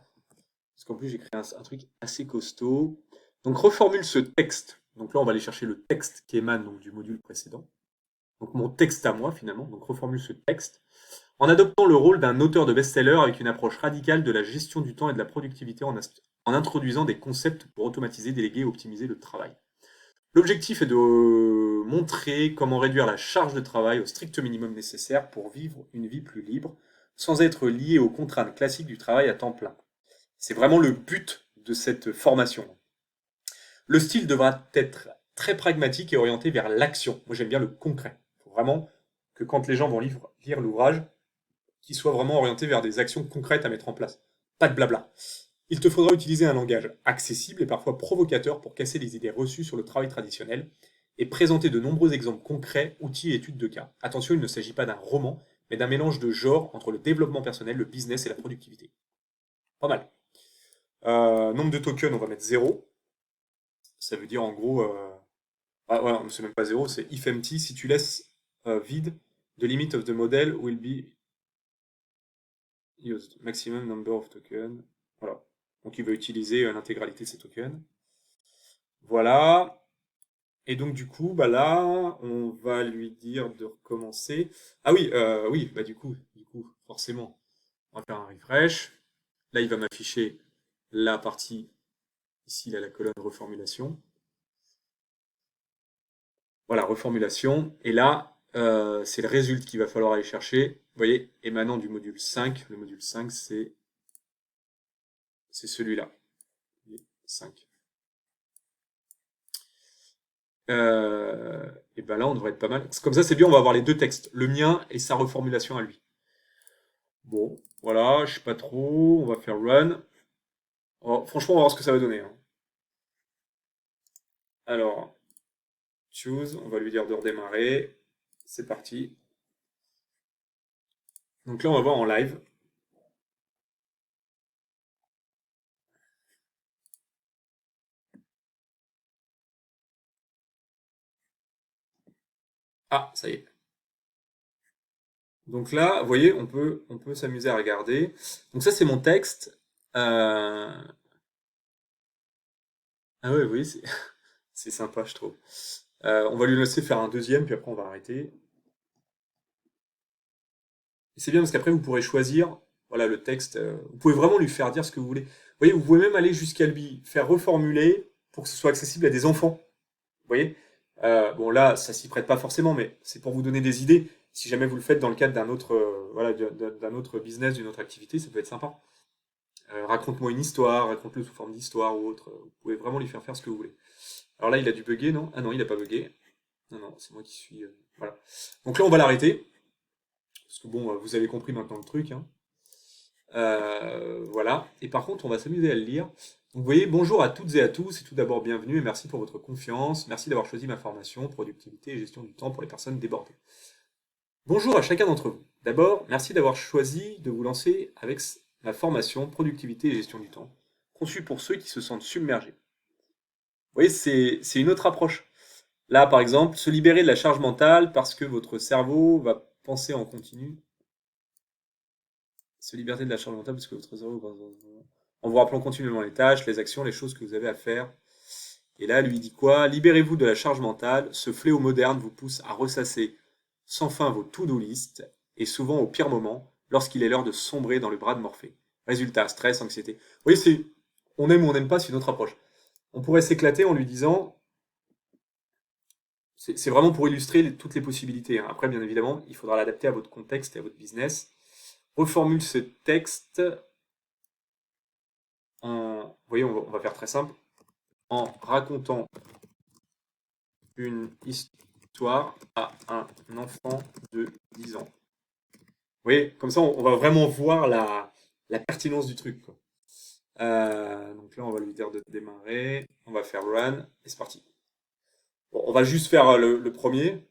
Parce qu'en plus j'ai créé un truc assez costaud. Donc reformule ce texte. Donc là on va aller chercher le texte qui émane donc, du module précédent. Donc mon texte à moi finalement. Donc reformule ce texte. En adoptant le rôle d'un auteur de best-seller avec une approche radicale de la gestion du temps et de la productivité en introduisant des concepts pour automatiser, déléguer et optimiser le travail. L'objectif est de montrer comment réduire la charge de travail au strict minimum nécessaire pour vivre une vie plus libre, sans être lié aux contraintes classiques du travail à temps plein. C'est vraiment le but de cette formation. Le style devra être très pragmatique et orienté vers l'action. Moi j'aime bien le concret. Il faut vraiment que quand les gens vont lire l'ouvrage, qu'ils soient vraiment orientés vers des actions concrètes à mettre en place. Pas de blabla. Il te faudra utiliser un langage accessible et parfois provocateur pour casser les idées reçues sur le travail traditionnel et présenter de nombreux exemples concrets, outils et études de cas. Attention, il ne s'agit pas d'un roman, mais d'un mélange de genres entre le développement personnel, le business et la productivité. Pas mal. Nombre de tokens, on va mettre 0. Ça veut dire en gros... Ah ouais, c'est même pas 0, c'est if empty. Si tu laisses vide, the limit of the model will be used. Maximum number of tokens. Voilà. Donc il va utiliser l'intégralité de ces tokens. Voilà. Et donc du coup, bah là, on va lui dire de recommencer. Ah oui, oui, bah du coup, forcément, on va faire un refresh. Là, il va m'afficher la partie ici, là, la colonne reformulation. Voilà, reformulation. Et là, c'est le résultat qu'il va falloir aller chercher. Vous voyez, émanant du module 5. Le module 5, c'est celui-là. 5. Et ben là, on devrait être pas mal. Comme ça, c'est bien, on va avoir les deux textes, le mien et sa reformulation à lui. Bon, voilà, je sais pas trop, on va faire run. Oh, franchement, on va voir ce que ça va donner, hein. Alors, choose, on va lui dire de redémarrer. C'est parti. Donc là, on va voir en live. Ah, ça y est. Donc là, vous voyez, on peut s'amuser à regarder. Donc ça, c'est mon texte. Ah ouais, oui, c'est sympa, je trouve. On va lui laisser faire un deuxième, puis après on va arrêter. Et c'est bien parce qu'après vous pourrez choisir, voilà, le texte. Vous pouvez vraiment lui faire dire ce que vous voulez. Vous voyez, vous pouvez même aller jusqu'à lui faire reformuler pour que ce soit accessible à des enfants. Vous voyez? Bon là, ça s'y prête pas forcément, mais c'est pour vous donner des idées. Si jamais vous le faites dans le cadre d'un autre, voilà, d'un autre business, d'une autre activité, ça peut être sympa. Raconte-moi une histoire, raconte-le sous forme d'histoire ou autre. Vous pouvez vraiment lui faire faire ce que vous voulez. Alors là, il a dû bugger, non? Ah non, il a pas bugué. Non, non, c'est moi qui suis. Voilà. Donc là, on va l'arrêter. Parce que bon, vous avez compris maintenant le truc, hein. Voilà. Et par contre, on va s'amuser à le lire. Donc, vous voyez, bonjour à toutes et à tous, et tout d'abord bienvenue et merci pour votre confiance. Merci d'avoir choisi ma formation, productivité et gestion du temps pour les personnes débordées. Bonjour à chacun d'entre vous. D'abord, merci d'avoir choisi de vous lancer avec ma formation productivité et gestion du temps, conçue pour ceux qui se sentent submergés. Vous voyez, c'est une autre approche. Là, par exemple, se libérer de la charge mentale parce que votre cerveau va penser en continu. Se libérer de la charge mentale parce que votre cerveau va... En vous rappelant continuellement les tâches, les actions, les choses que vous avez à faire. Et là, lui dit quoi? Libérez-vous de la charge mentale. Ce fléau moderne vous pousse à ressasser sans fin vos to-do list et souvent au pire moment, lorsqu'il est l'heure de sombrer dans le bras de Morphée. Résultat, stress, anxiété. Vous voyez, on aime ou on n'aime pas, c'est une autre approche. On pourrait s'éclater en lui disant, c'est vraiment pour illustrer toutes les possibilités, hein. Après, bien évidemment, il faudra l'adapter à votre contexte et à votre business. Reformule ce texte en, vous voyez, on va faire très simple, en racontant une histoire à un enfant de 10 ans. Vous voyez, comme ça, on va vraiment voir la pertinence du truc, quoi. Donc là, on va lui dire de démarrer. On va faire run et c'est parti. Bon, on va juste faire le premier.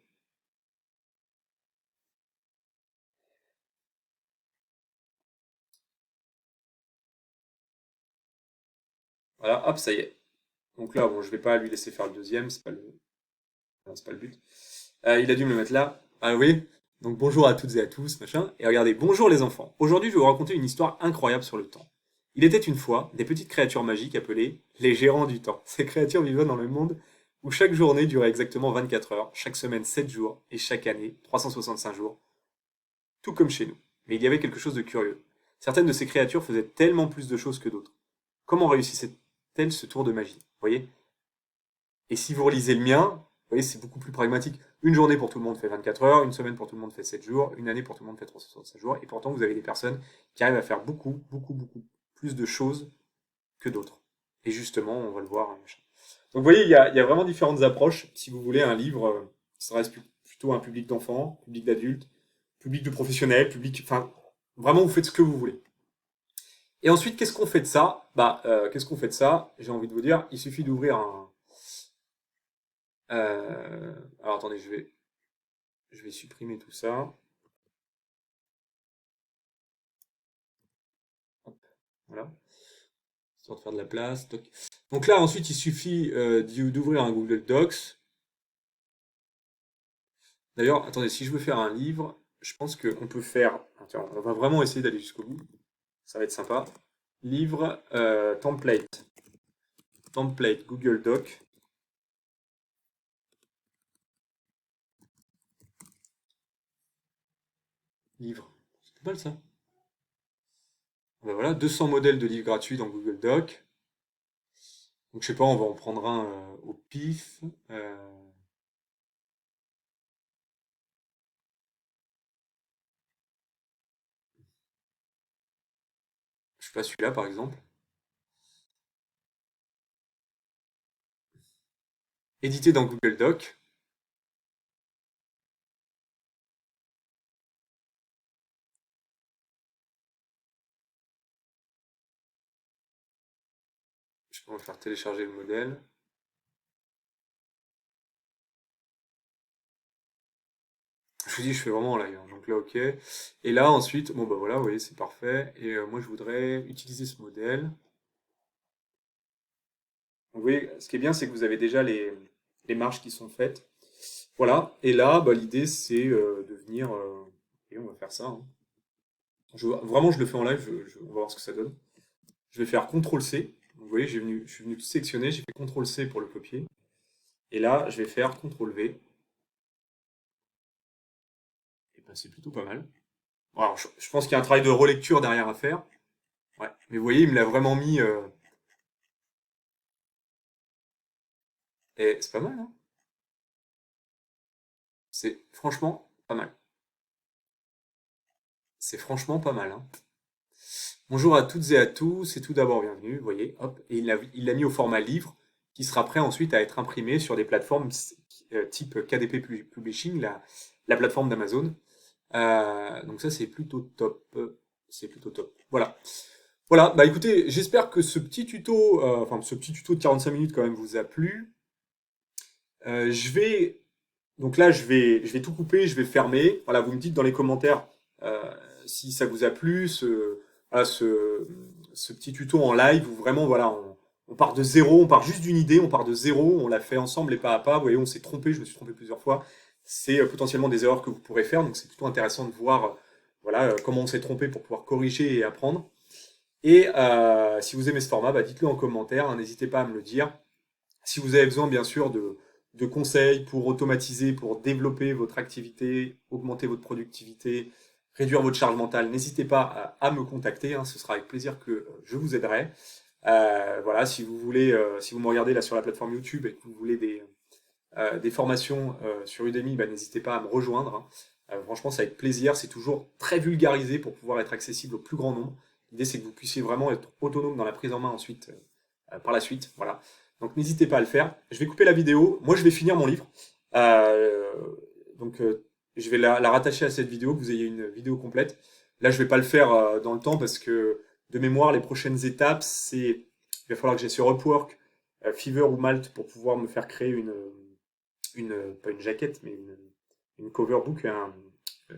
Voilà, hop, ça y est. Donc là, bon, je vais pas lui laisser faire le deuxième, c'est pas le but. Il a dû me le mettre là. Ah oui. Donc bonjour à toutes et à tous, machin. Et regardez, bonjour les enfants. Aujourd'hui, je vais vous raconter une histoire incroyable sur le temps. Il était une fois des petites créatures magiques appelées les gérants du temps. Ces créatures vivaient dans le monde où chaque journée durait exactement 24 heures, chaque semaine 7 jours et chaque année 365 jours, tout comme chez nous. Mais il y avait quelque chose de curieux. Certaines de ces créatures faisaient tellement plus de choses que d'autres. Comment réussissaient-elles ce tour de magie? Vous voyez? Et si vous relisez le mien, vous voyez, c'est beaucoup plus pragmatique. Une journée pour tout le monde fait 24 heures, une semaine pour tout le monde fait 7 jours, une année pour tout le monde fait 365 jours, et pourtant vous avez des personnes qui arrivent à faire beaucoup, beaucoup, beaucoup plus de choses que d'autres. Et justement, on va le voir, hein, machin. Donc vous voyez, il y a vraiment différentes approches. Si vous voulez un livre qui s'adresse plutôt à un public d'enfants, public d'adultes, public de professionnels, public... Enfin, vraiment, vous faites ce que vous voulez. Et ensuite, qu'est-ce qu'on fait de ça? Qu'est-ce qu'on fait de ça? J'ai envie de vous dire, il suffit d'ouvrir un... alors attendez, je vais supprimer tout ça. Hop, voilà. Histoire de faire de la place. Toc. Donc là, ensuite, il suffit d'ouvrir un Google Docs. D'ailleurs, attendez, si je veux faire un livre, je pense qu'on peut faire. Tiens, on va vraiment essayer d'aller jusqu'au bout. Ça va être sympa. Livre, template. Template Google Doc. Livre. C'est pas mal ça. Ben voilà, 200 modèles de livres gratuits dans Google Doc. Donc je sais pas, on va en prendre un au pif. Je sais pas, celui-là par exemple. Édité dans Google Doc. Je peux faire télécharger le modèle. Je vous dis, je fais vraiment en live, hein. Donc là, ok. Et là, ensuite, bon bah voilà, vous voyez, c'est parfait. Et moi, je voudrais utiliser ce modèle. Donc, vous voyez, ce qui est bien, c'est que vous avez déjà les marges qui sont faites. Voilà. Et là, bah, l'idée, c'est de venir. Et on va faire ça, hein. Vraiment, je le fais en live. On va voir ce que ça donne. Je vais faire CTRL-C. Vous voyez, je suis venu tout sélectionner. J'ai fait CTRL-C pour le copier. Et là, je vais faire CTRL-V. Et ben, c'est plutôt pas mal. Bon, alors, je pense qu'il y a un travail de relecture derrière à faire. Ouais. Mais vous voyez, il me l'a vraiment mis. Et c'est pas mal, hein. C'est franchement pas mal. C'est franchement pas mal, hein. Bonjour à toutes et à tous, et tout d'abord bienvenue, vous voyez, hop, et il l'a mis au format livre, qui sera prêt ensuite à être imprimé sur des plateformes type KDP Publishing, la plateforme d'Amazon. Donc ça, c'est plutôt top. c'est plutôt top. Voilà. Voilà, bah écoutez, j'espère que ce petit tuto, enfin ce petit tuto de 45 minutes quand même vous a plu. Je vais, donc là je vais tout couper, je vais fermer. Voilà, vous me dites dans les commentaires euh, si ça vous a plu, voilà, ce petit tuto en live où vraiment voilà, on part de zéro, on part juste d'une idée, on part de zéro, on l'a fait ensemble et pas à pas. Vous voyez, on s'est trompé, je me suis trompé plusieurs fois. C'est potentiellement des erreurs que vous pourrez faire, donc c'est plutôt intéressant de voir voilà, comment on s'est trompé pour pouvoir corriger et apprendre. Et si vous aimez ce format, bah, dites-le en commentaire, hein, n'hésitez pas à me le dire. Si vous avez besoin, bien sûr, de conseils pour automatiser, pour développer votre activité, augmenter votre productivité, réduire votre charge mentale, n'hésitez pas à me contacter, hein, ce sera avec plaisir que je vous aiderai. Voilà, si vous voulez, si vous me regardez là sur la plateforme YouTube et que vous voulez des formations sur Udemy, bah, n'hésitez pas à me rejoindre, hein. Franchement, c'est avec plaisir, c'est toujours très vulgarisé pour pouvoir être accessible au plus grand nombre. L'idée, c'est que vous puissiez vraiment être autonome dans la prise en main ensuite, par la suite. Voilà. Donc, n'hésitez pas à le faire. Je vais couper la vidéo. Moi, je vais finir mon livre. Euh, donc, je vais la rattacher à cette vidéo, que vous ayez une vidéo complète. Là, je vais pas le faire dans le temps parce que, de mémoire, les prochaines étapes, il va falloir que j'aille sur Upwork, Fiverr ou Malte pour pouvoir me faire créer pas une jaquette, mais une cover book, euh,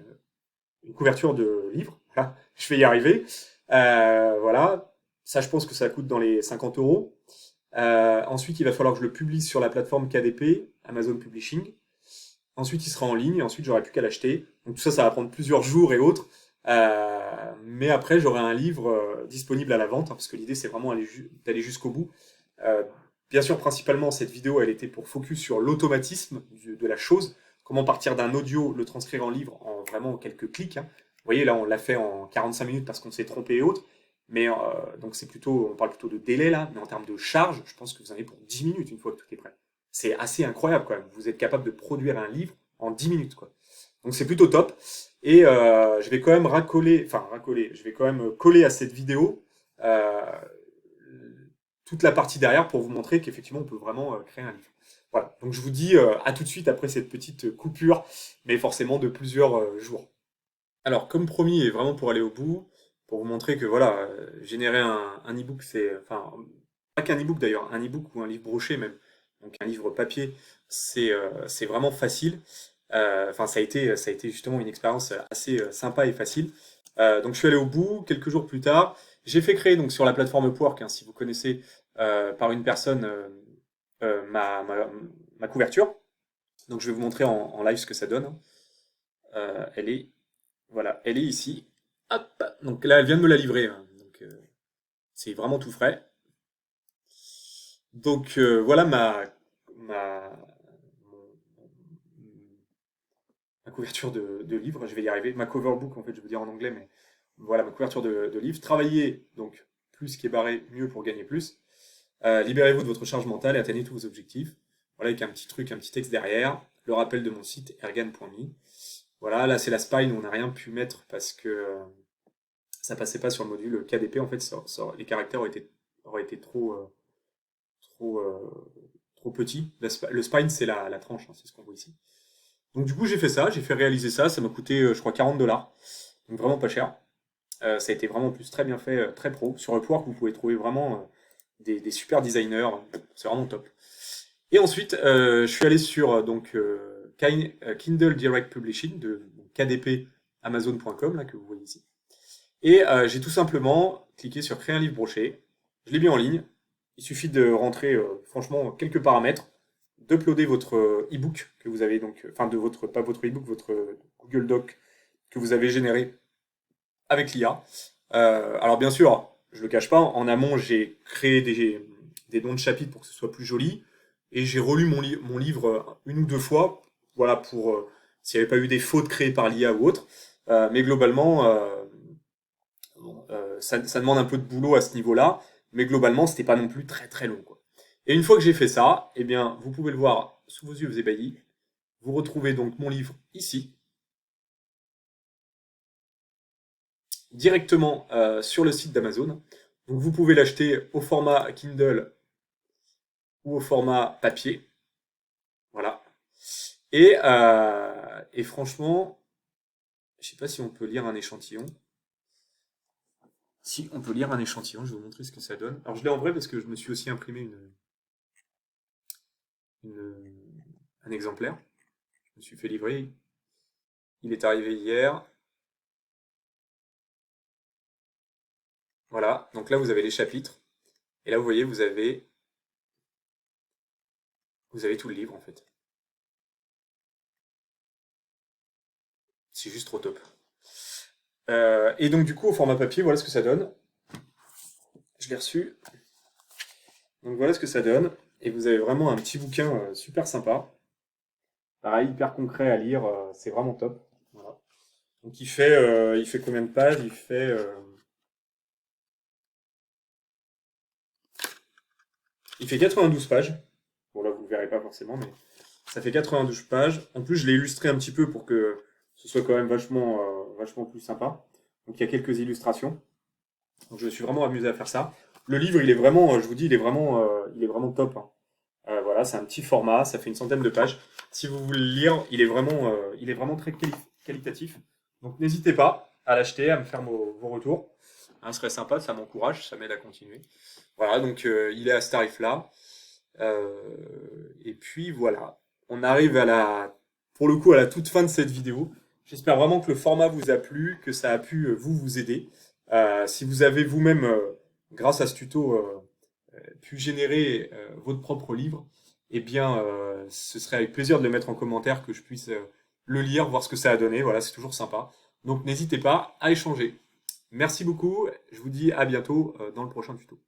une couverture de livre. Voilà, je vais y arriver. Voilà, ça je pense que ça coûte dans les 50 euros. Ensuite, il va falloir que je le publie sur la plateforme KDP, Amazon Publishing. Ensuite, il sera en ligne et ensuite, j'aurai plus qu'à l'acheter. Donc tout ça, ça va prendre plusieurs jours et autres. Mais après, j'aurai un livre disponible à la vente, hein, parce que l'idée, c'est vraiment d'aller jusqu'au bout. Euh, Bien sûr, principalement, cette vidéo, elle était pour focus sur l'automatisme de la chose. Comment partir d'un audio, le transcrire en livre en vraiment quelques clics, hein. Vous voyez, là, on l'a fait en 45 minutes parce qu'on s'est trompé et autres. Mais donc, on parle plutôt de délai là. Mais en termes de charge, je pense que vous en avez pour 10 minutes une fois que tout est prêt. C'est assez incroyable quand même. Vous êtes capable de produire un livre en 10 minutes, quoi. Donc, c'est plutôt top. Et je vais quand même je vais quand même coller à cette vidéo euh, toute la partie derrière pour vous montrer qu'effectivement on peut vraiment créer un livre. Voilà, donc je vous dis à tout de suite après cette petite coupure, mais forcément de plusieurs jours. Alors comme promis et vraiment pour aller au bout, pour vous montrer que voilà, générer un e-book c'est, enfin pas qu'un e-book d'ailleurs, un e-book ou un livre broché même, donc un livre papier, c'est vraiment facile. Enfin ça a été justement une expérience assez sympa et facile. Donc je suis allé au bout quelques jours plus tard. J'ai fait créer donc sur la plateforme Upwork, hein, si vous connaissez, par une personne ma couverture. Donc je vais vous montrer en live ce que ça donne, hein. Elle est voilà, elle est ici. Hop. Donc là elle vient de me la livrer, hein. Donc c'est vraiment tout frais. Donc voilà ma mon- ma couverture de livre. Je vais y arriver. Ma cover book en fait, je veux dire en anglais, mais voilà ma couverture de livre. Travaillez donc plus qui est barré, mieux pour gagner plus. Libérez-vous de votre charge mentale et atteignez tous vos objectifs. Voilà, avec un petit truc, un petit texte derrière. Le rappel de mon site ergan.me. Voilà, là c'est la spine où on n'a rien pu mettre parce que ça passait pas sur le module KDP. En fait, les caractères auraient été trop, trop petits. Le spine, c'est la tranche, hein, c'est ce qu'on voit ici. Donc du coup, j'ai fait ça, j'ai fait réaliser ça. Ça m'a coûté, je crois, 40 $. Donc vraiment pas cher. Ça a été vraiment en plus très bien fait, très pro. Sur Upwork, vous pouvez trouver vraiment des super designers. C'est vraiment top. Et ensuite, je suis allé sur Kindle Direct Publishing de KDP Amazon.com, là, que vous voyez ici. Et j'ai tout simplement cliqué sur créer un livre broché. Je l'ai mis en ligne. Il suffit de rentrer, franchement, quelques paramètres, d'uploader votre e-book que vous avez donc, enfin, pas votre e-book, votre Google Doc que vous avez généré avec l'IA. Alors, bien sûr, je le cache pas, en amont, j'ai créé des noms de chapitres pour que ce soit plus joli. Et j'ai relu mon livre une ou deux fois, voilà, pour s'il n'y avait pas eu des fautes créées par l'IA ou autre. Mais globalement, bon, ça demande un peu de boulot à ce niveau-là, mais globalement, c'était pas non plus très très long, quoi. Et une fois que j'ai fait ça, eh bien, vous pouvez le voir sous vos yeux ébahis. Vous retrouvez donc mon livre ici, directement sur le site d'Amazon. Donc vous pouvez l'acheter au format Kindle ou au format papier. Voilà. Et franchement, je sais pas si on peut lire un échantillon. Si on peut lire un échantillon, je vais vous montrer ce que ça donne. Alors je l'ai en vrai parce que je me suis aussi imprimé un exemplaire. Je me suis fait livrer. Il est arrivé hier. Voilà, donc là vous avez les chapitres. Et là vous voyez, vous avez tout le livre en fait. C'est juste trop top. Et donc du coup au format papier, voilà ce que ça donne. Je l'ai reçu. Donc voilà ce que ça donne. Et vous avez vraiment un petit bouquin super sympa. Pareil, hyper concret à lire, c'est vraiment top. Voilà. Donc il fait combien de pages? Il fait 92 pages. Bon là vous le verrez pas forcément, mais ça fait 92 pages. En plus je l'ai illustré un petit peu pour que ce soit quand même vachement plus sympa. Donc il y a quelques illustrations. Donc je me suis vraiment amusé à faire ça. Le livre, il est vraiment, je vous dis, il est vraiment top, hein. Voilà, c'est un petit format, ça fait une centaine de pages. Si vous voulez le lire, il est vraiment très qualitatif. Donc n'hésitez pas à l'acheter, à me faire vos retours. Hein, ce serait sympa, ça m'encourage, ça m'aide à continuer. Voilà, donc il est à ce tarif-là. Et puis voilà, on arrive pour le coup, à la toute fin de cette vidéo. J'espère vraiment que le format vous a plu, que ça a pu vous aider. Si vous avez vous-même, grâce à ce tuto, pu générer votre propre livre, eh bien, ce serait avec plaisir de le mettre en commentaire, que je puisse le lire, voir ce que ça a donné. Voilà, c'est toujours sympa. Donc n'hésitez pas à échanger. Merci beaucoup. Je vous dis à bientôt dans le prochain tuto.